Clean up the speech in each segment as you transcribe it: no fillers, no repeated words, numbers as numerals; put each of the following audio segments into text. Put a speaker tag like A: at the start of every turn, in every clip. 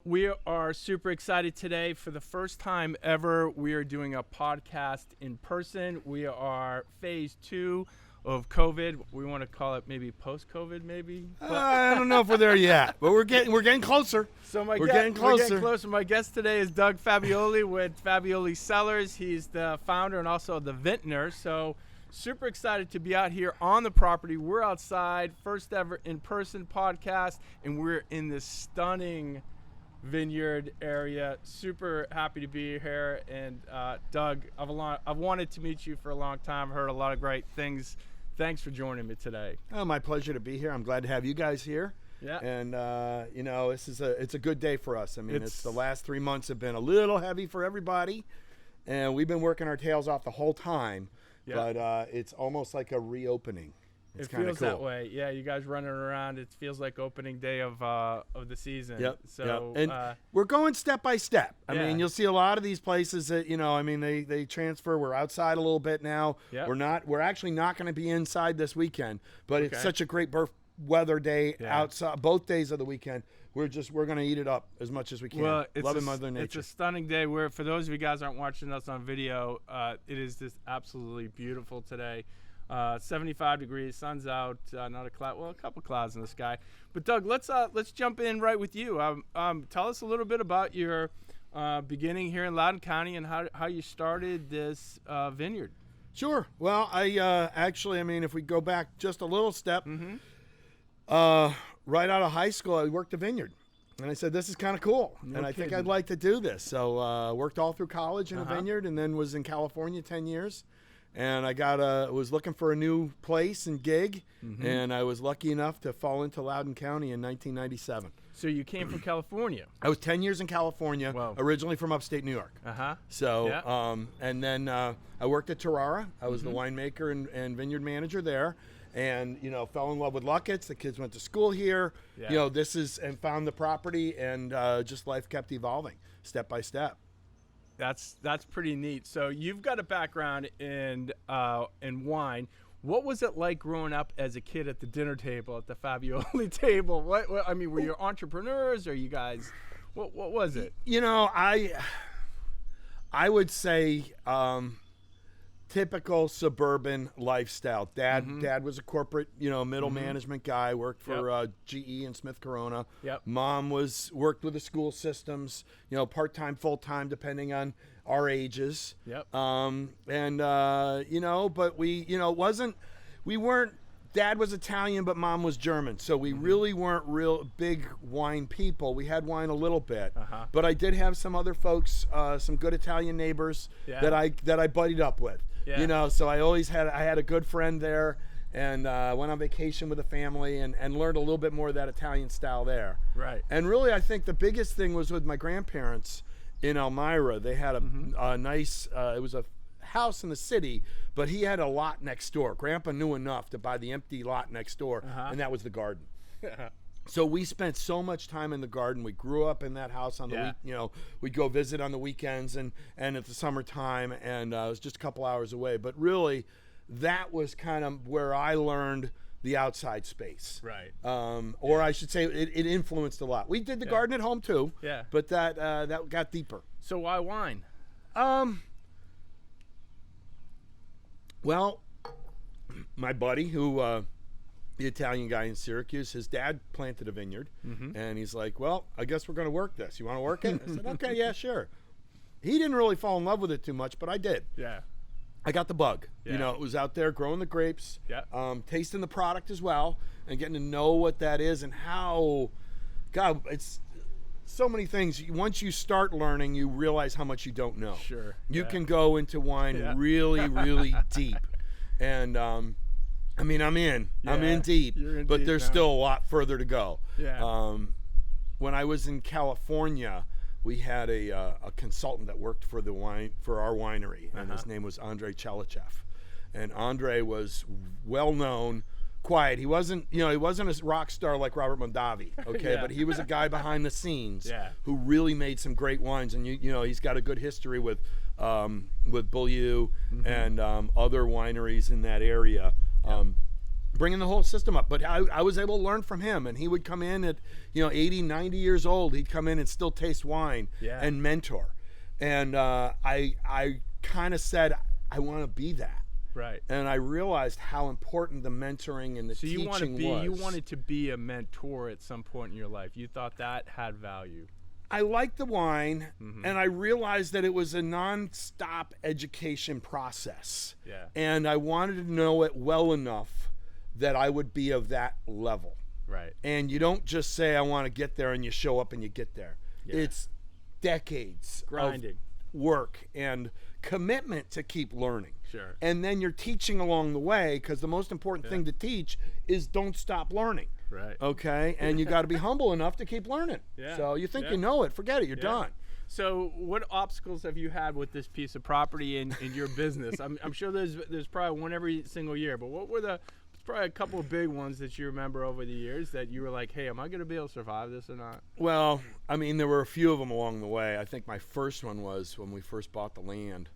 A: We are super excited today. For the first time ever, we are doing a podcast in person. We are phase 2 of COVID. We want to call it maybe post-COVID, maybe.
B: I don't know if we're there yet, but we're getting closer.
A: So
B: we're getting closer.
A: My guest today is Doug Fabbioli with Fabbioli Cellars. He's the founder and also the vintner. So super excited to be out here on the property. We're outside, first ever in-person podcast, and we're in this stunning vineyard area. Super happy to be here. And Doug, I've wanted to meet you for a long time. Heard a lot of great things. Thanks for joining me today.
B: Oh, my pleasure to be here. I'm glad to have you guys here.
A: Yeah.
B: And it's a good day for us. I mean, it's the last 3 months have been a little heavy for everybody, and we've been working our tails off the whole time. Yeah. But it's almost like a reopening. It's
A: it feels cool. That way. Yeah, you guys running around. It feels like opening day of the season.
B: Yep.
A: So
B: and we're going step by step. I
A: yeah.
B: mean, you'll see a lot of these places that they transfer. We're outside a little bit now.
A: Yep.
B: We're actually not going to be inside this weekend, but it's such a great weather day outside. Both days of the weekend, we're going to eat it up as much as we can.
A: Well,
B: loving Mother Nature.
A: It's a stunning day. For those of you guys aren't watching us on video, it is just absolutely beautiful today. 75 degrees, sun's out, not a cloud, well, a couple clouds in the sky. But Doug, let's jump in right with you. Tell us a little bit about your beginning here in Loudoun County and how you started this vineyard.
B: Sure. Well, if we go back just a little step, right out of high school, I worked a vineyard. And I said, this is kind of cool. I think I'd like to do this. So worked all through college in a vineyard and then was in California 10 years. And I was looking for a new place and gig, and I was lucky enough to fall into Loudoun County in 1997.
A: So you came from California?
B: I was 10 years in California, originally from upstate New York. So, and then I worked at Terrara. I was the winemaker and vineyard manager there, and fell in love with Luckett's. The kids went to school here. Yeah. And found the property, and just life kept evolving step by step.
A: That's pretty neat. So you've got a background in wine. What was it like growing up as a kid at the dinner table, at the Fabbioli table? What were you entrepreneurs, or you guys? What was it?
B: I would say typical suburban lifestyle. Dad was a corporate, middle management guy. Worked for GE and Smith Corona.
A: Yep. Mom
B: worked with the school systems, part-time, full-time, depending on our ages.
A: Yep.
B: But we weren't. Dad was Italian, but Mom was German, so we really weren't real big wine people. We had wine a little bit, but I did have some other folks, some good Italian neighbors that I buddied up with. Yeah. So I had a good friend there, and went on vacation with the family and learned a little bit more of that Italian style there.
A: Right.
B: And really, I think the biggest thing was with my grandparents in Elmira. They had a nice. It was a house in the city, but he had a lot next door. Grandpa knew enough to buy the empty lot next door, and that was the garden. So we spent so much time in the garden. We grew up in that house on the week. We'd go visit on the weekends and at the summertime, and it was just a couple hours away. But really, that was kind of where I learned the outside space.
A: Right.
B: Or I should say, it influenced a lot. We did the garden at home too.
A: Yeah.
B: But that got deeper.
A: So why wine?
B: Well, my buddy, the Italian guy in Syracuse, his dad planted a vineyard, and he's like, well, I guess we're going to work this. You want to work it? I said, okay, yeah, sure. He didn't really fall in love with it too much, but I did.
A: Yeah.
B: I got the bug. Yeah. It was out there growing the grapes, tasting the product as well, and getting to know what that is and how, God, it's so many things. Once you start learning, you realize how much you don't know.
A: Sure.
B: You can go into wine really, really deep. And, I'm in deep, but there's still a lot further to go.
A: Yeah.
B: When I was in California, we had a consultant that worked for our winery, and his name was Andre Chelichev. And Andre was well known, quiet. He wasn't a rock star like Robert Mondavi, okay, but he was a guy behind the scenes who really made some great wines, and he's got a good history with Beaulieu and other wineries in that area. bringing the whole system up. But I was able to learn from him, and he would come in at 80, 90 years old. He'd come in and still taste wine and mentor. And I kind of said, I want to be that.
A: Right.
B: And I realized how important the mentoring and the teaching was.
A: You wanted to be a mentor at some point in your life. You thought that had value.
B: I liked the wine, and I realized that it was a non-stop education process.
A: Yeah.
B: And I wanted to know it well enough that I would be of that level.
A: Right.
B: And you don't just say, I want to get there, and you show up and you get there.
A: Yeah.
B: It's decades
A: grinding,
B: of work and commitment to keep learning.
A: Sure.
B: And then you're teaching along the way, because the most important thing to teach is don't stop learning.
A: Right.
B: Okay? And you got to be humble enough to keep learning.
A: Yeah.
B: So you think you know it, forget it, you're done.
A: So what obstacles have you had with this piece of property in your business? I'm sure there's probably one every single year, but what were probably a couple of big ones that you remember over the years that you were like, hey, am I going to be able to survive this or not?
B: Well, I mean, there were a few of them along the way. I think my first one was when we first bought the land.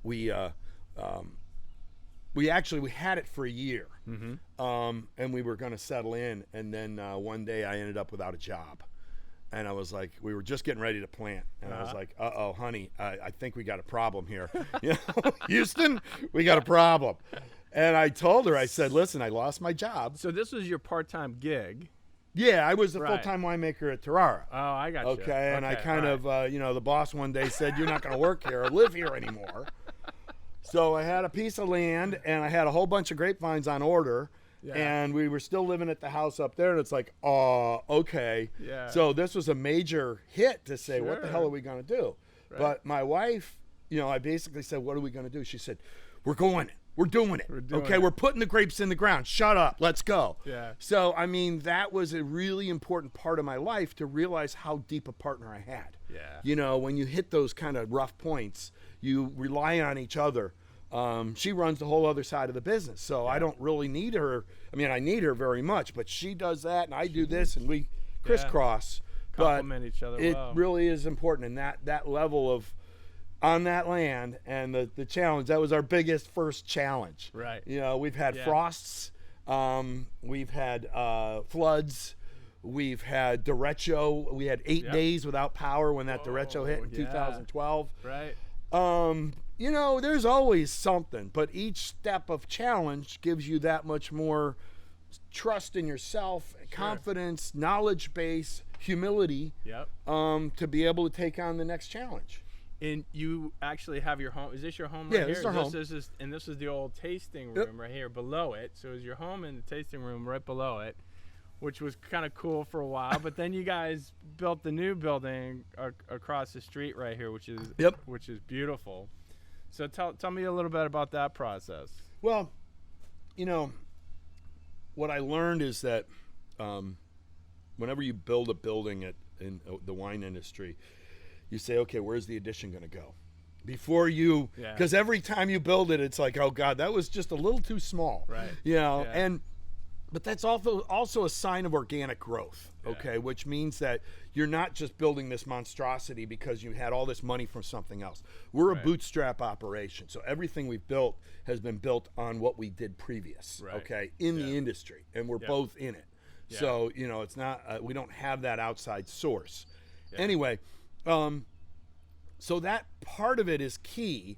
B: We had it for a year, and we were going to settle in, and then one day I ended up without a job, and I was like, we were just getting ready to plant, and I was like, uh-oh, honey, I think we got a problem here. Houston, we got a problem. And I told her, I said, listen, I lost my job.
A: So this was your part-time gig.
B: Yeah, I was a full-time winemaker at Tarara.
A: Oh, I got you.
B: Okay, and I kind of, the boss one day said, you're not going to work here or live here anymore. So I had a piece of land, and I had a whole bunch of grapevines on order, and we were still living at the house up there, and it's like, oh, okay.
A: Yeah.
B: So this was a major hit to say, what the hell are we going to do? Right. But my wife, I basically said, what are we going to do? She said, we're going. We're doing it. We're putting the grapes in the ground. Shut up. Let's go.
A: Yeah.
B: So, I mean, that was a really important part of my life to realize how deep a partner I had.
A: Yeah.
B: When you hit those kind of rough points, you rely on each other. She runs the whole other side of the business, so I don't really need her. I mean, I need her very much, but she does that, and I do this, and we crisscross.
A: Complement each other well.
B: It really is important, and that level of on that land and the challenge, that was our biggest first challenge.
A: Right.
B: We've had frosts, we've had floods, we've had derecho. We had 8 days without power when that derecho hit in 2012.
A: Right.
B: There's always something, but each step of challenge gives you that much more trust in yourself, confidence, knowledge base, humility, to be able to take on the next challenge.
A: And you actually have your home. Is this your home right here?
B: This is our home.
A: And this is the old tasting room right here below it. So it was your home and the tasting room right below it, which was kind of cool for a while. But then you guys built the new building across the street right here, which is beautiful. So tell me a little bit about that process.
B: Well, what I learned is that whenever you build a building in the wine industry, you say, okay, where's the addition going to go? Before you, because every time you build it, it's like, oh God, that was just a little too small.
A: Right.
B: But that's also a sign of organic growth, okay? Which means that you're not just building this monstrosity because you had all this money from something else. We're a bootstrap operation, so everything we've built has been built on what we did previous, okay, in the industry, and we're both in it. So, it's not, we don't have that outside source. Anyway, so that part of it is key,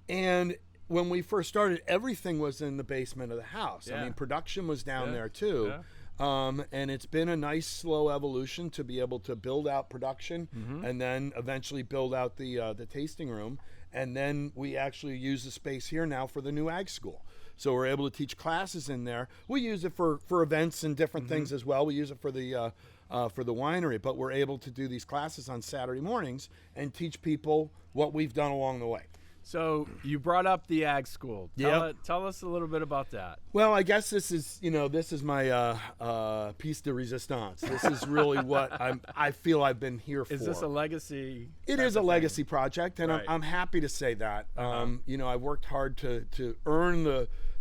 B: and when we first started, everything was in the basement of the house. I mean, production was down there too. And it's been a nice slow evolution to be able to build out production and then eventually build out the tasting room. And then we actually use the space here now for the new ag school. So we're able to teach classes in there. We use it for events and different things as well. We use it for the winery, but we're able to do these classes on Saturday mornings and teach people what we've done along the way.
A: So you brought up the ag school. Tell us a little bit about that.
B: Well, I guess this is my piece de resistance. This is really what I feel I've been here for.
A: Is this a legacy?
B: It is a legacy project, and I'm happy to say that. I worked hard to earn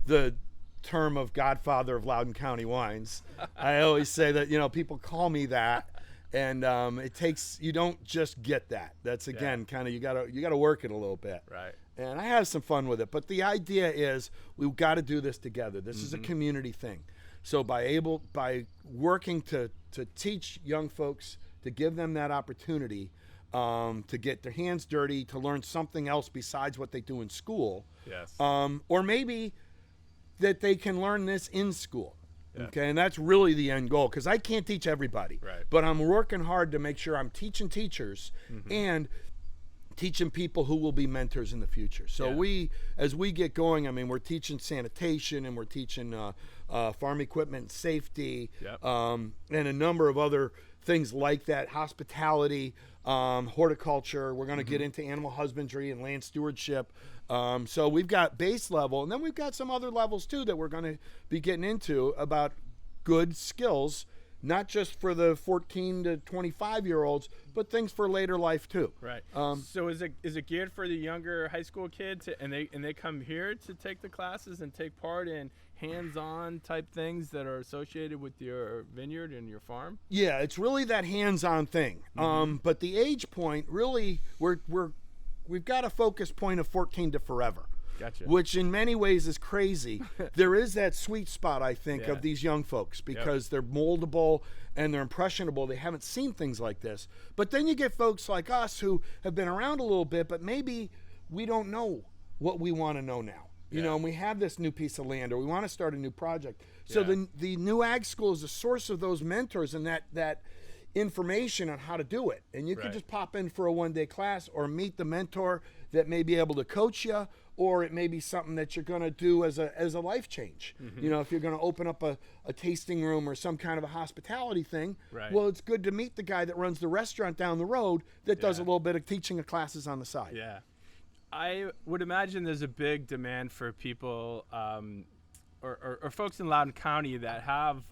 B: the term of Godfather of Loudoun County wines. I always say that, people call me that. And it takes, you don't just get that. That's again kind of, you gotta work it a little bit.
A: Right.
B: And I have some fun with it. But the idea is we've got to do this together. This is a community thing. So by working to teach young folks, to give them that opportunity to get their hands dirty, to learn something else besides what they do in school.
A: Yes.
B: Or maybe that they can learn this in school.
A: Yeah.
B: Okay, and that's really the end goal, because I can't teach everybody.
A: Right.
B: But I'm working hard to make sure I'm teaching teachers and teaching people who will be mentors in the future. So as we get going, I mean, we're teaching sanitation, and we're teaching farm equipment and safety, and a number of other things like that, hospitality, horticulture. We're going to get into animal husbandry and land stewardship. So we've got base level, and then we've got some other levels too that we're going to be getting into about good skills, not just for the 14 to 25-year-olds, but things for later life too.
A: Right. So is it geared for the younger high school kids, and they come here to take the classes and take part in hands-on type things that are associated with your vineyard and your farm?
B: Yeah, it's really that hands-on thing. But the age point, really, we've got a focus point of 14 to forever.
A: Gotcha.
B: Which in many ways is crazy. There is that sweet spot, I think, of these young folks, because they're moldable and they're impressionable. They haven't seen things like this. But then you get folks like us who have been around a little bit, but maybe we don't know what we want to know now. You know, and we have this new piece of land, or we want to start a new project. So the new ag school is the source of those mentors and that information on how to do it. And you can just pop in for a one-day class, or meet the mentor that may be able to coach you, or it may be something that you're going to do as a life change. You know, if you're going to open up a tasting room or some kind of a hospitality thing, well, it's good to meet the guy that runs the restaurant down the road that does a little bit of teaching of classes on the side.
A: Yeah. I would imagine there's a big demand for people or folks in Loudoun County that have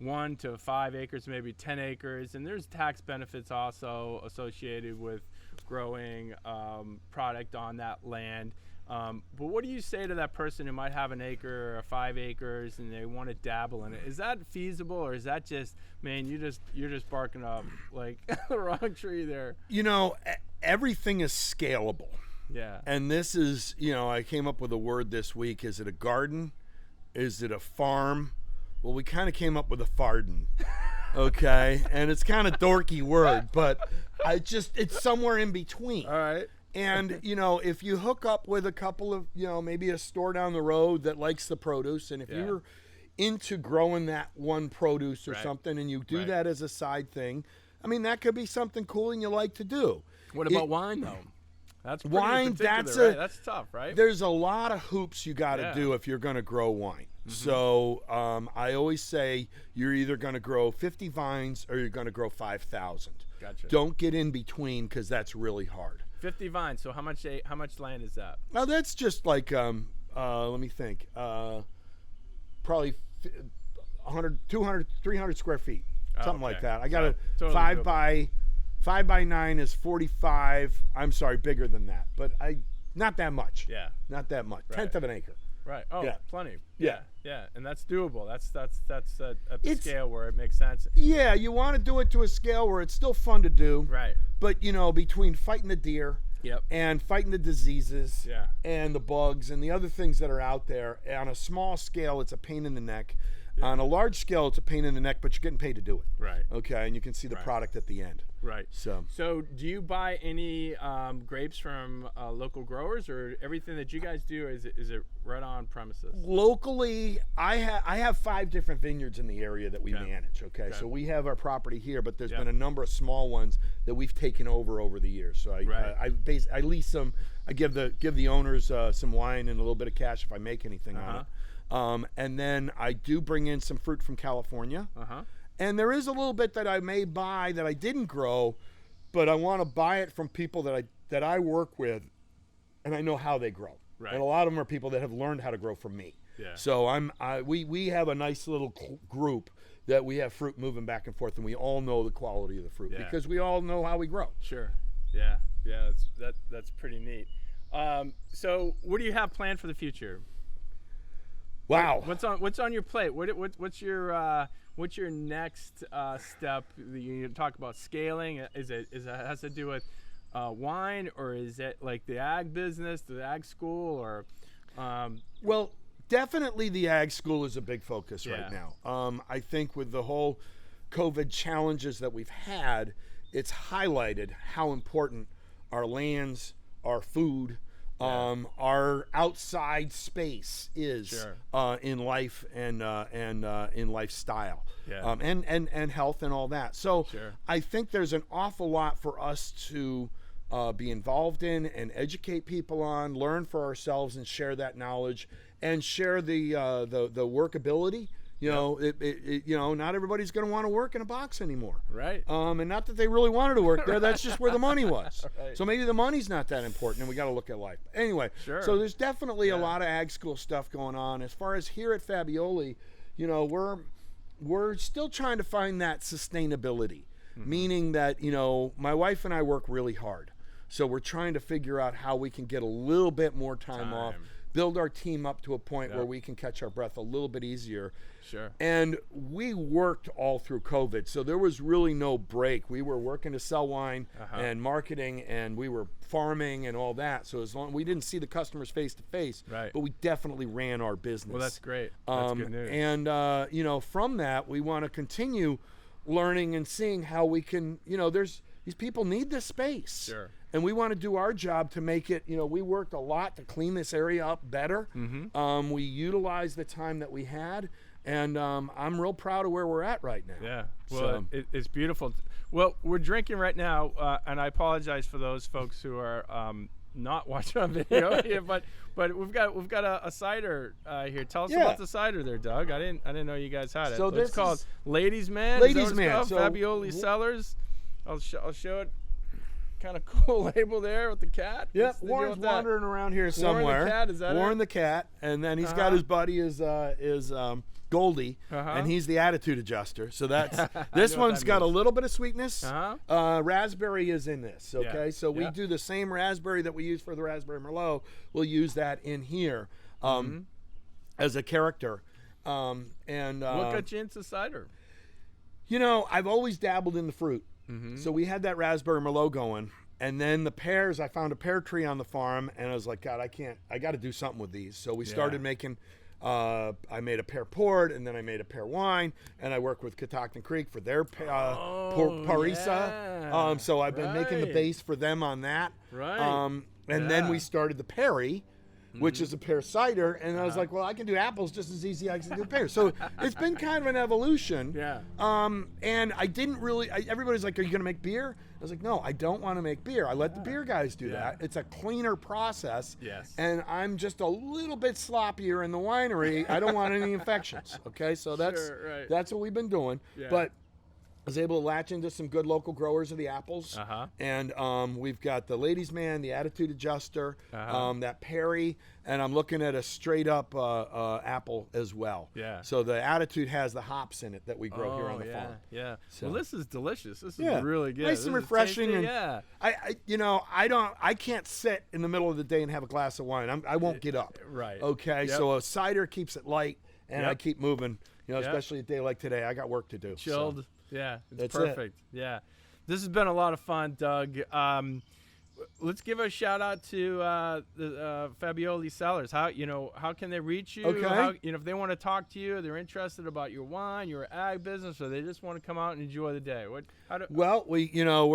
A: 1 to 5 acres, maybe 10 acres, and there's tax benefits also associated with growing product on that land. But what do you say to that person who might have an acre or 5 acres and they want to dabble in it? Is that feasible, or is that just, man, you're just barking up like the wrong tree there?
B: You know, everything is scalable.
A: Yeah.
B: And this is, you know, I came up with a word this week. Is it a garden? Is it a farm? Well, we kind of came up with a farden. Okay. And it's kind of dorky word, but it's somewhere in between.
A: All right.
B: And, you know, if you hook up with a couple of, you know, maybe a store down the road that likes the produce, and if you're into growing that one produce or something, and you do that as a side thing, I mean, that could be something cool and you like to do.
A: What about wine, though? That's pretty
B: wine.
A: That's tough, right?
B: There's a lot of hoops you got to do if you're going to grow wine. So I always say you're either going to grow 50 vines or you're going to grow 5,000.
A: Gotcha.
B: Don't get in between, because that's really hard.
A: 50 vines. So how much land is that?
B: Now that's just like let me think. Probably 100, 200, 300 square feet, something like that. I got totally 5 by 9 is 45. I'm sorry, bigger than that, but not that much.
A: Yeah,
B: not that much.
A: Right.
B: Tenth of an acre.
A: Right. Oh, plenty.
B: Yeah,
A: and that's doable. That's at the scale where it makes sense.
B: Yeah, you want to do it to a scale where it's still fun to do.
A: Right.
B: But you know, between fighting the deer.
A: Yep.
B: And fighting the diseases and the bugs and the other things that are out there, on a small scale, it's a pain in the neck. Yeah. On a large scale, it's a pain in the neck, but you're getting paid to do it.
A: Right.
B: Okay, and you can see the product at the end.
A: Right.
B: So
A: do you buy any grapes from local growers, or everything that you guys do, is it right on premises?
B: Locally, I have 5 different vineyards in the area that we manage. Okay, so we have our property here, but there's been a number of small ones that we've taken over the years. So I lease them. I give the owners some wine and a little bit of cash if I make anything on it. And then I do bring in some fruit from California. And there is a little bit that I may buy that I didn't grow, but I want to buy it from people that I work with, and I know how they grow. Right. And a lot of them are people that have learned how to grow from me. Yeah. So we have a nice little group that we have fruit moving back and forth, and we all know the quality of the fruit because we all know how we grow.
A: Sure. Yeah. That's pretty neat. So what do you have planned for the future?
B: Wow.
A: What's on your plate? What's your next step? You talk about scaling. Is it has to do with wine, or is it like the ag business, the ag school, or?
B: Well, definitely the ag school is a big focus right now. I think with the whole COVID challenges that we've had, it's highlighted how important our lands, our food, our outside space is in life and in lifestyle, and health and all that. So I think there's an awful lot for us to be involved in and educate people on, learn for ourselves, and share that knowledge and share the workability. You know, not everybody's going to want to work in a box anymore.
A: Right.
B: And not that they really wanted to work there. That's just where the money was. Right. So maybe the money's not that important, and we got to look at life. Anyway, so there's definitely a lot of ag school stuff going on. As far as here at Fabbioli, you know, we're still trying to find that sustainability, meaning that, you know, my wife and I work really hard. So we're trying to figure out how we can get a little bit more time off, build our team up to a point where we can catch our breath a little bit easier.
A: Sure.
B: And we worked all through COVID, so there was really no break. We were working to sell wine and marketing, and we were farming and all that. So as long we didn't see the customers face to face, but we definitely ran our business.
A: Well, that's great. That's good news.
B: And you know, from that, we want to continue learning and seeing how we can. You know, these people need this space.
A: Sure.
B: And we want to do our job to make it, you know, we worked a lot to clean this area up better. We utilized the time that we had, and I'm real proud of where we're at right now.
A: Yeah, well, it's beautiful. Well, we're drinking right now, and I apologize for those folks who are not watching on video here, but we've got a cider here. Tell us about the cider there, Doug. I didn't know you guys had it.
B: So
A: it's called Ladies Man.
B: Ladies Man.
A: So Fabbioli Cellars. I'll show it. Kind of cool label there with the cat.
B: Yep, Warren's wandering around here somewhere.
A: Warren the cat, is that
B: Warren the cat, and then he's got his buddy is Goldie, and he's the attitude adjuster. So that's this one's got a little bit of sweetness. Raspberry is in this. Okay, so we do the same raspberry that we use for the Raspberry Merlot. We'll use that in here as a character. And
A: what got you into cider?
B: You know, I've always dabbled in the fruit. So we had that Raspberry Merlot going, and then the pears, I found a pear tree on the farm, and I was like, God, I got to do something with these. So we started making, I made a pear port, and then I made a pear wine, and I worked with Catoctin Creek for their Parisa. So I've been making the base for them on that. And then we started the Perry, which is a pear cider, and I was like, well, I can do apples just as easy as I can do pears. So it's been kind of an evolution. And I didn't really, everybody's like, are you going to make beer? I was like, no, I don't want to make beer. I let the beer guys do that. It's a cleaner process. And I'm just a little bit sloppier in the winery. I don't want any infections. Okay, so that's what we've been doing. But I was able to latch into some good local growers of the apples. And we've got the Ladies Man, the Attitude Adjuster, that Perry, and I'm looking at a straight up apple as well. So the Attitude has the hops in it that we grow here on the farm.
A: So, well, this is delicious. This is really good.
B: Nice and refreshing. And I can't sit in the middle of the day and have a glass of wine. I won't get up. Okay. So a cider keeps it light, and I keep moving. You know, especially a day like today. I got work to do.
A: Chilled.
B: So.
A: Yeah, it's perfect. Yeah, this has been a lot of fun, Doug. Let's give a shout out to the Fabbioli Cellars. How can they reach you?
B: Okay.
A: If they want to talk to you, they're interested about your wine, your ag business, or they just want to come out and enjoy the day.
B: We're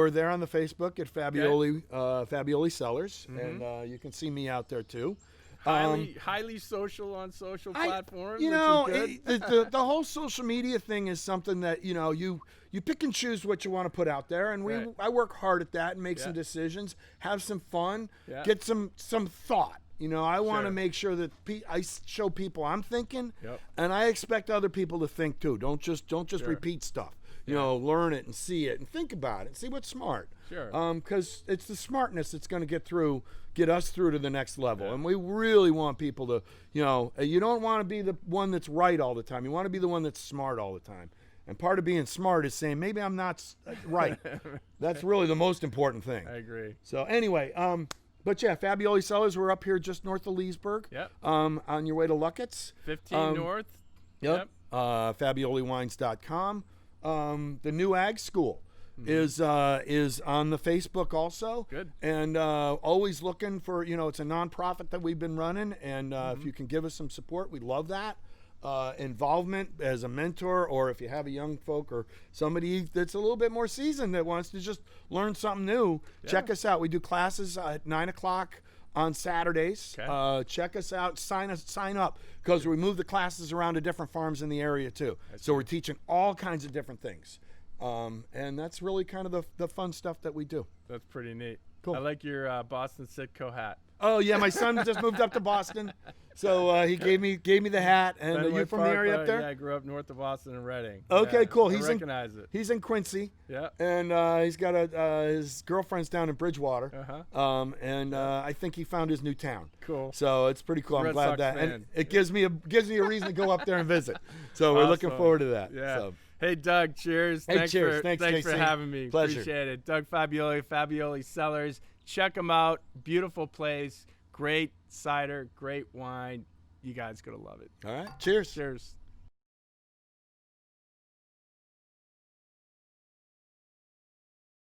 B: there on the Facebook at Fabbioli Cellars, and you can see me out there too.
A: Highly social on social platforms.
B: The whole social media thing is something that you pick and choose what you want to put out there, and I work hard at that and make some decisions, have some fun, get some thought. I want to make sure that I show people I'm thinking, and I expect other people to think too. Don't just repeat stuff. Learn it and see it and think about it and see what's smart. Because it's the smartness that's going to get us through to the next level. And we really want people to, you don't want to be the one that's right all the time. You want to be the one that's smart all the time. And part of being smart is saying, maybe I'm not right. That's really the most important thing.
A: I agree.
B: So anyway, But yeah, Fabbioli Cellars. We're up here just north of Leesburg.
A: Yep.
B: On your way to Luckett's.
A: 15 north.
B: Yep. FabbioliWines.com. The new Ag School is on the Facebook also.
A: Good.
B: And always looking for, it's a nonprofit that we've been running, and if you can give us some support, we love that. Involvement as a mentor, or if you have a young folk or somebody that's a little bit more seasoned that wants to just learn something new, check us out. We do classes at 9 o'clock on Saturdays.
A: Okay.
B: Check us out. Sign up, because we move the classes around to different farms in the area too. So we're teaching all kinds of different things, and that's really kind of the fun stuff that we do.
A: That's pretty neat.
B: Cool.
A: I like your Boston Sitco hat.
B: Oh yeah, my son just moved up to Boston, so he gave me the hat. And are you from the area up there?
A: Yeah, I grew up north of Boston and Reading.
B: Okay,
A: yeah,
B: cool.
A: I recognize it.
B: He's in Quincy.
A: Yeah.
B: And he's got his girlfriend's down in Bridgewater. I think he found his new town.
A: Cool.
B: So it's pretty cool. I'm
A: Red
B: glad
A: Sox
B: that,
A: fan.
B: and it gives me a reason to go up there and visit. So we're looking forward to that.
A: Yeah.
B: So.
A: Hey, Doug, cheers.
B: Hey, cheers. Thanks,
A: for
B: JC.
A: having me.
B: Pleasure.
A: Appreciate it. Doug Fabbioli, Fabbioli Cellars. Check them out. Beautiful place. Great cider, great wine. You guys going to love it.
B: All right. Cheers.
A: Cheers.